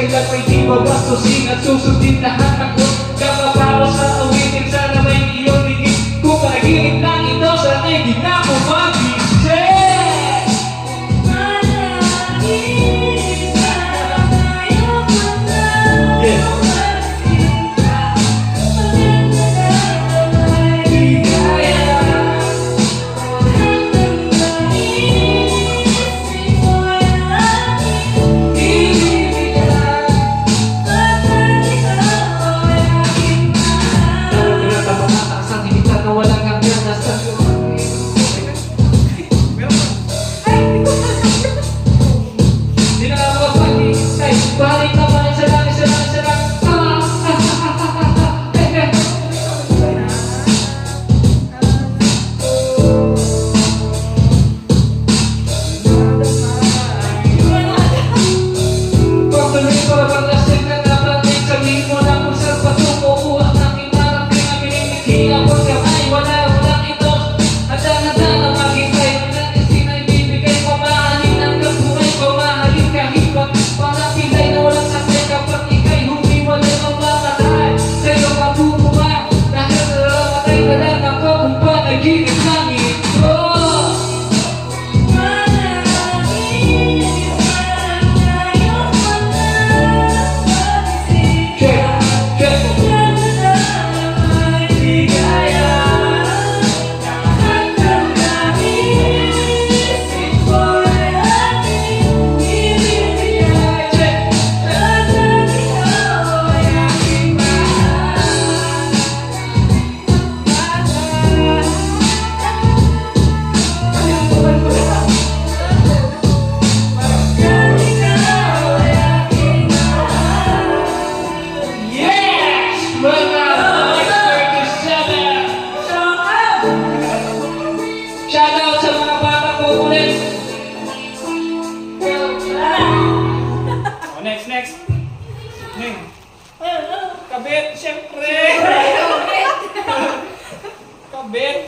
kailan may di magastusin at susundin lahat ng ko. Kapapaw sa awitin, sana may iyong tingin. Kung panaginip lang ito, sana'y di na ako magising. Balik naman, isa lang. Pagtuloy para bang lasing na naplating, sabihin mo na kung saan patungo. Uwak ng imarang pinag-inig, ako kamay, walang ito. Handa na maghintay, hanggang sinay bibigay ko, mahalin hanggang buhay ko, mahalin kahit pa. Para pilay na walang sakay kapag ika'y humiwalay ang mamatay. Sa'yo mabumuha, dahil nalamatay na lang ako kung panaginip lang ito. Shoutout sa mga bata ko ulit. Next. Kabit, syempre. Kabit.